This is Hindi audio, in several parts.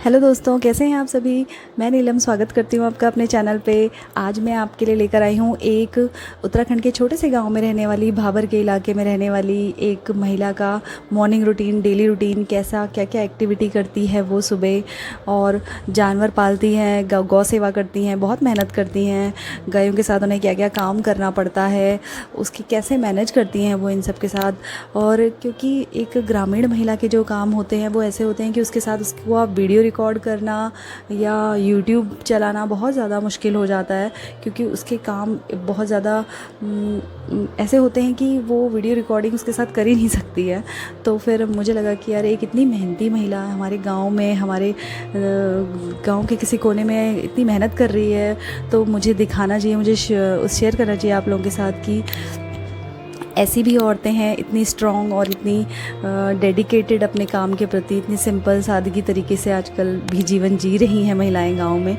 हेलो दोस्तों, कैसे हैं आप सभी। मैं नीलम स्वागत करती हूँ आपका अपने चैनल पे। आज मैं आपके लिए लेकर आई हूँ एक उत्तराखंड के छोटे से गांव में रहने वाली, भाबर के इलाके में रहने वाली एक महिला का मॉर्निंग रूटीन, डेली रूटीन, कैसा क्या क्या एक्टिविटी करती है वो सुबह। और जानवर पालती हैं, गौ सेवा करती हैं, बहुत मेहनत करती हैं। गायों के साथ उन्हें क्या क्या काम करना पड़ता है, उसकी कैसे मैनेज करती हैं वो इन सब के साथ। और क्योंकि एक ग्रामीण महिला के जो काम होते हैं वो ऐसे होते हैं कि उसके साथ उसको आप वीडियो रिकॉर्ड करना या यूट्यूब चलाना बहुत ज़्यादा मुश्किल हो जाता है, क्योंकि उसके काम बहुत ज़्यादा ऐसे होते हैं कि वो वीडियो रिकॉर्डिंग उसके साथ कर ही नहीं सकती है। तो फिर मुझे लगा कि यार एक इतनी मेहनती महिला हमारे गांव में, हमारे गांव के किसी कोने में इतनी मेहनत कर रही है, तो मुझे दिखाना चाहिए, मुझे शेयर करना चाहिए आप लोगों के साथ कि ऐसी भी औरतें हैं इतनी स्ट्रॉन्ग और इतनी डेडिकेटेड अपने काम के प्रति, इतनी सिंपल सादगी तरीके से आजकल भी जीवन जी रही हैं महिलाएं गांव में।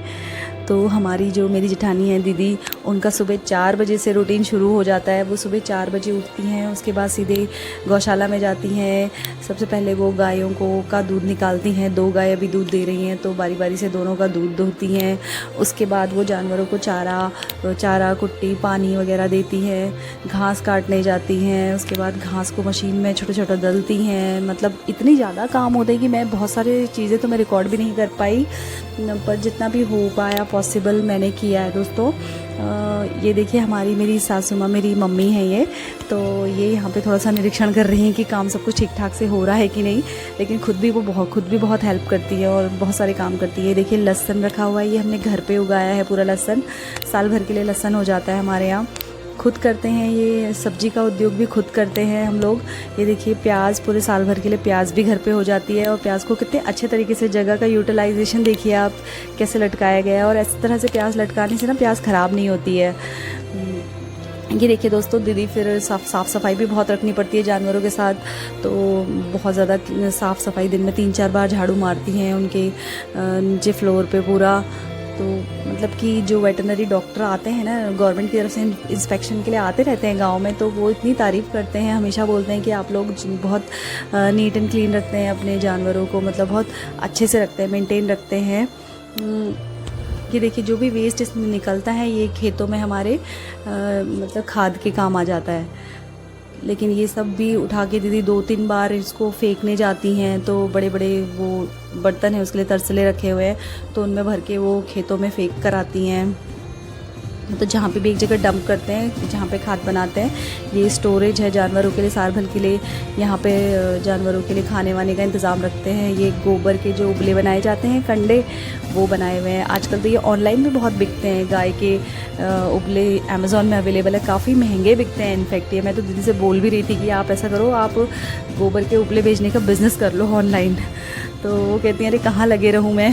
तो हमारी जो मेरी जेठानी है दीदी, उनका सुबह 4 बजे से रूटीन शुरू हो जाता है। वो सुबह 4 बजे उठती हैं, उसके बाद सीधे गौशाला में जाती हैं। सबसे पहले वो गायों का दूध निकालती हैं। 2 गाय अभी दूध दे रही हैं, तो बारी बारी से दोनों का दूध दोहती हैं। उसके बाद वो जानवरों को चारा कुट्टी पानी वगैरह देती हैं, घास काटने जाती हैं। उसके बाद घास को मशीन में छोटा छोटा दलती हैं। मतलब इतनी ज़्यादा काम होता है कि मैं बहुत सारी चीज़ें तो मैं रिकॉर्ड भी नहीं कर पाई, पर जितना भी हो पाया पॉसिबल मैंने किया है दोस्तों। ये देखिए हमारी मेरी सासू माँ, मेरी मम्मी है ये, तो ये यहाँ पे थोड़ा सा निरीक्षण कर रही हैं कि काम सब कुछ ठीक ठाक से हो रहा है कि नहीं। लेकिन खुद भी बहुत हेल्प करती है और बहुत सारे काम करती है। देखिए लहसुन रखा हुआ है, ये हमने घर पे उगाया है पूरा लहसुन। साल भर के लिए लहसुन हो जाता है हमारे यहाँ। खुद करते हैं, ये सब्जी का उद्योग भी खुद करते हैं हम लोग। ये देखिए प्याज, पूरे साल भर के लिए प्याज भी घर पे हो जाती है। और प्याज को कितने अच्छे तरीके से, जगह का यूटिलाइजेशन देखिए आप कैसे लटकाया गया है। और इस तरह से प्याज लटकाने से ना प्याज ख़राब नहीं होती है। ये देखिए दोस्तों, दीदी फिर साफ़ सफाई भी बहुत रखनी पड़ती है जानवरों के साथ। तो बहुत ज़्यादा साफ़ सफाई, दिन में 3-4 बार झाड़ू मारती हैं उनके नीचे फ्लोर पे पूरा। तो मतलब कि जो वेटरनरी डॉक्टर आते हैं ना गवर्नमेंट की तरफ से इंस्पेक्शन के लिए आते रहते हैं गांव में, तो वो इतनी तारीफ़ करते हैं, हमेशा बोलते हैं कि आप लोग बहुत नीट एंड क्लीन रखते हैं अपने जानवरों को, मतलब बहुत अच्छे से रखते हैं, मेंटेन रखते हैं। ये देखिए जो भी वेस्ट इसमें निकलता है ये खेतों में हमारे मतलब खाद के काम आ जाता है। लेकिन ये सब भी उठा के दीदी 2-3 बार इसको फेंकने जाती हैं। तो बड़े बड़े वो बर्तन है उसके लिए, तरसले रखे हुए हैं, तो उनमें भर के वो खेतों में फेंक कर आती हैं। तो जहाँ पे भी एक जगह डंप करते हैं, जहाँ पे खाद बनाते हैं। ये स्टोरेज है जानवरों के लिए, साल भर के लिए। यहाँ पे जानवरों के लिए खाने वाने का इंतज़ाम रखते हैं। ये गोबर के जो उबले बनाए जाते हैं, कंडे, वो बनाए हुए हैं। आजकल तो ये ऑनलाइन भी बहुत बिकते हैं, गाय के उबले अमेज़ॉन में अवेलेबल है, काफ़ी महंगे बिकते हैं इनफैक्ट। ये मैं तो दीदी से बोल भी रही थी कि आप ऐसा करो, आप गोबर के उबले बेचने का बिज़नेस कर लो ऑनलाइन। तो वो कहती हैं अरे कहाँ लगे रहूँ मैं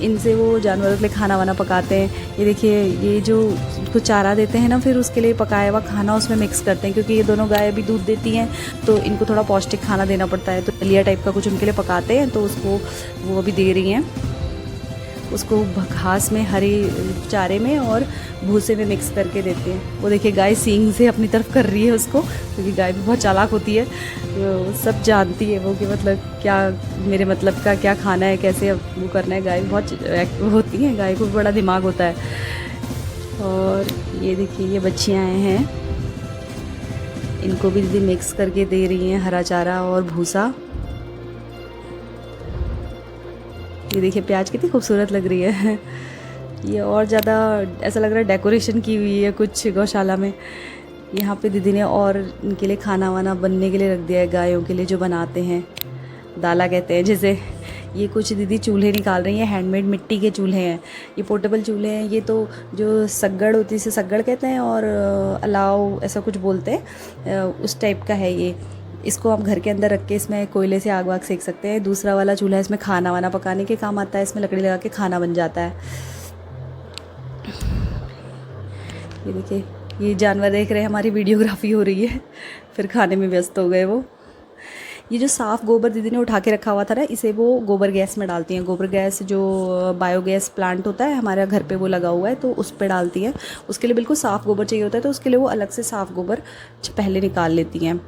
इनसे वो जानवरों के लिए खाना वाना पकाते हैं। ये देखिए ये जो उनको चारा देते हैं ना, फिर उसके लिए पकाया हुआ खाना उसमें मिक्स करते हैं, क्योंकि ये दोनों गाय भी दूध देती हैं, तो इनको थोड़ा पौष्टिक खाना देना पड़ता है। तो दलिया टाइप का कुछ उनके लिए पकाते हैं, तो उसको वो अभी दे रही हैं उसको घास में, हरे चारे में और भूसे में मिक्स करके देते हैं। वो देखिए गाय सींग से अपनी तरफ कर रही है उसको, क्योंकि गाय भी बहुत चालाक होती है, तो सब जानती है वो कि मतलब क्या मेरे मतलब का क्या खाना है, कैसे वो करना है। गाय बहुत एक्टिव होती हैं, गाय को भी बड़ा दिमाग होता है। और ये देखिए ये बच्चियाँ आए हैं, इनको भी दीदी मिक्स करके दे रही हैं हरा चारा और भूसा। ये देखिए प्याज कितनी खूबसूरत लग रही है ये और ज़्यादा ऐसा लग रहा है डेकोरेशन की हुई है कुछ गौशाला में। यहाँ पे दीदी ने और इनके लिए खाना वाना बनने के लिए रख दिया है, गायों के लिए जो बनाते हैं, दाला कहते हैं जैसे। ये कुछ दीदी चूल्हे निकाल रही हैं, हैंडमेड मिट्टी के चूल्हे हैं, ये पोर्टेबल चूल्हे हैं। ये तो जो सग्गड़ होती है, इसे सग्गड़ कहते हैं, और अलाव ऐसा कुछ बोलते हैं, उस टाइप का है ये। इसको आप घर के अंदर रख के इसमें कोयले से आग वाग सेक सकते हैं। दूसरा वाला चूल्हा इसमें खाना वाना पकाने के काम आता है, इसमें लकड़ी लगा के खाना बन जाता है। ये देखिए ये जानवर देख रहे हैं, हमारी वीडियोग्राफी हो रही है, फिर खाने में व्यस्त हो गए वो। ये जो साफ़ गोबर दीदी ने उठा के रखा हुआ था ना, इसे वो गोबर गैस में डालती हैं। गोबर गैस जो बायोगैस प्लांट होता है हमारे घर पे वो लगा हुआ है, तो उस पे डालती हैं। उसके लिए बिल्कुल साफ़ गोबर चाहिए होता है, तो उसके लिए वो अलग से साफ़ गोबर पहले निकाल लेती हैं।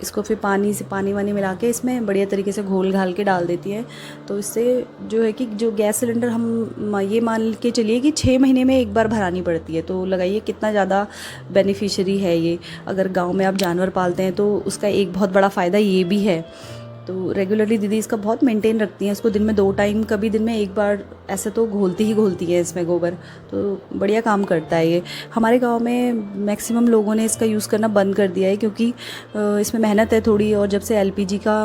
इसको फिर पानी वानी मिला के इसमें बढ़िया तरीके से घोल घाल के डाल देती है। तो इससे जो है कि जो गैस सिलेंडर हम ये मान के चलिए कि 6 महीने में एक बार भरानी पड़ती है। तो लगाइए कितना ज़्यादा बेनिफिशियरी है ये। अगर गाँव में आप जानवर पालते हैं तो उसका एक बहुत बड़ा फ़ायदा ये भी है। तो रेगुलरली दीदी इसका बहुत मेंटेन रखती हैं। इसको दिन में 2 टाइम, कभी दिन में 1 बार ऐसे तो घोलती है इसमें गोबर। तो बढ़िया काम करता है ये। हमारे गांव में मैक्सिमम लोगों ने इसका यूज़ करना बंद कर दिया है क्योंकि इसमें मेहनत है थोड़ी, और जब से एलपीजी का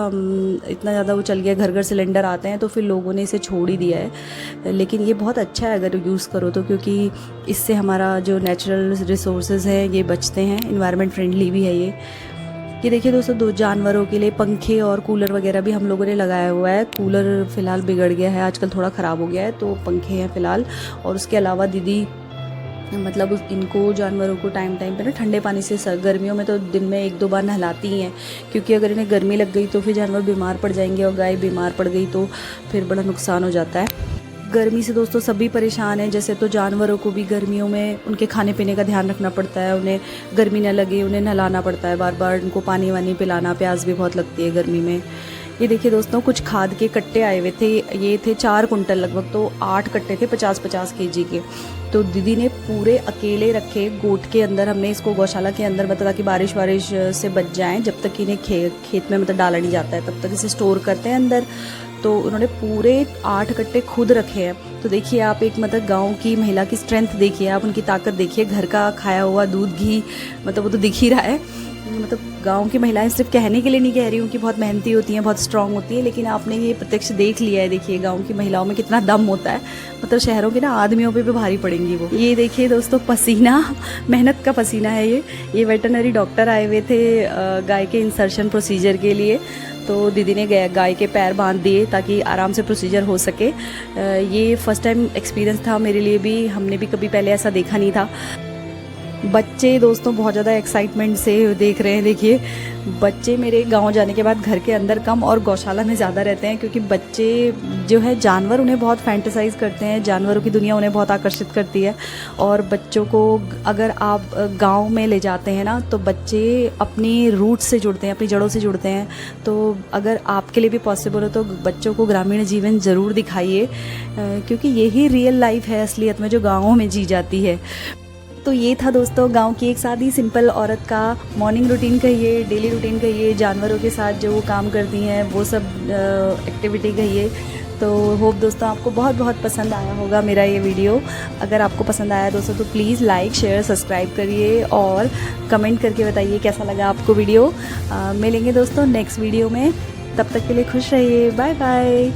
इतना ज़्यादा वो चल गया, घर घर सिलेंडर आते हैं, तो फिर लोगों ने इसे छोड़ ही दिया है। लेकिन ये बहुत अच्छा है अगर यूज़ करो तो, क्योंकि इससे हमारा जो नेचुरल रिसोर्सेज हैं ये बचते हैं, इन्वायरमेंट फ्रेंडली भी है ये देखिए दोस्तों, 2 जानवरों के लिए पंखे और कूलर वगैरह भी हम लोगों ने लगाया हुआ है। कूलर फ़िलहाल बिगड़ गया है, आजकल थोड़ा ख़राब हो गया है, तो पंखे हैं फ़िलहाल। और उसके अलावा दीदी मतलब इनको जानवरों को टाइम पे ना ठंडे पानी से, गर्मियों में तो दिन में 1-2 बार नहलाती ही हैं, क्योंकि अगर इन्हें गर्मी लग गई तो फिर जानवर बीमार पड़ जाएंगे, और गाय बीमार पड़ गई तो फिर बड़ा नुकसान हो जाता है। गर्मी से दोस्तों सभी परेशान हैं। जैसे तो जानवरों को भी गर्मियों में उनके खाने पीने का ध्यान रखना पड़ता है, उन्हें गर्मी न लगे, उन्हें नहलाना पड़ता है बार बार, उनको पानी वानी पिलाना, प्यास भी बहुत लगती है गर्मी में। ये देखिए दोस्तों, कुछ खाद के कट्टे आए हुए थे, ये थे 4 कुंटल लगभग, तो 8 कट्टे थे 50-50 केजी के। तो दीदी ने पूरे अकेले रखे गोट के अंदर, हमने इसको गौशाला के अंदर, मतलब ताकि बारिश वारिश से बच जाएं, जब तक इन्हें खेत में मतलब डाला नहीं जाता है तब तक इसे स्टोर करते हैं अंदर। तो उन्होंने पूरे 8 कट्टे खुद रखे हैं। तो देखिए आप, एक मतलब गांव की महिला की स्ट्रेंथ देखिए आप, उनकी ताकत देखिए, घर का खाया हुआ दूध घी, मतलब वो तो दिख ही रहा है। मतलब गांव की महिलाएं सिर्फ कहने के लिए नहीं कह रही हूँ कि बहुत मेहनती होती हैं, बहुत स्ट्रांग होती हैं, लेकिन आपने ये प्रत्यक्ष देख लिया है। देखिए गांव की महिलाओं में कितना दम होता है, मतलब शहरों के ना आदमियों पे भी भारी पड़ेंगी वो। ये देखिए दोस्तों, पसीना, मेहनत का पसीना है ये वेटरनरी डॉक्टर आए हुए थे गाय के इंसर्शन प्रोसीजर के लिए। तो दीदी ने गाय के पैर बांध दिए ताकि आराम से प्रोसीजर हो सके। ये फर्स्ट टाइम एक्सपीरियंस था मेरे लिए भी, हमने भी कभी पहले ऐसा देखा नहीं था। बच्चे दोस्तों बहुत ज़्यादा एक्साइटमेंट से देख रहे हैं। देखिए बच्चे मेरे गांव जाने के बाद घर के अंदर कम और गौशाला में ज़्यादा रहते हैं, क्योंकि बच्चे जो है जानवर उन्हें बहुत फैंटेसाइज़ करते हैं, जानवरों की दुनिया उन्हें बहुत आकर्षित करती है। और बच्चों को अगर आप गांव में ले जाते हैं ना, तो बच्चे अपनी रूट से जुड़ते हैं, अपनी जड़ों से जुड़ते हैं। तो अगर आपके लिए भी पॉसिबल हो तो बच्चों को ग्रामीण जीवन ज़रूर दिखाइए, क्योंकि यही रियल लाइफ है असलियत में, जो गाँवों में जी जाती है। तो ये था दोस्तों गांव की एक सादी सिंपल औरत का मॉर्निंग रूटीन कहिए, डेली रूटीन कहिए, जानवरों के साथ जो वो काम करती हैं वो सब एक्टिविटी कहिए। तो होप दोस्तों आपको बहुत बहुत पसंद आया होगा मेरा ये वीडियो। अगर आपको पसंद आया दोस्तों तो प्लीज़ लाइक, शेयर, सब्सक्राइब करिए और कमेंट करके बताइए कैसा लगा आपको वीडियो। मिलेंगे दोस्तों नेक्स्ट वीडियो में, तब तक के लिए खुश रहिए। Bye bye.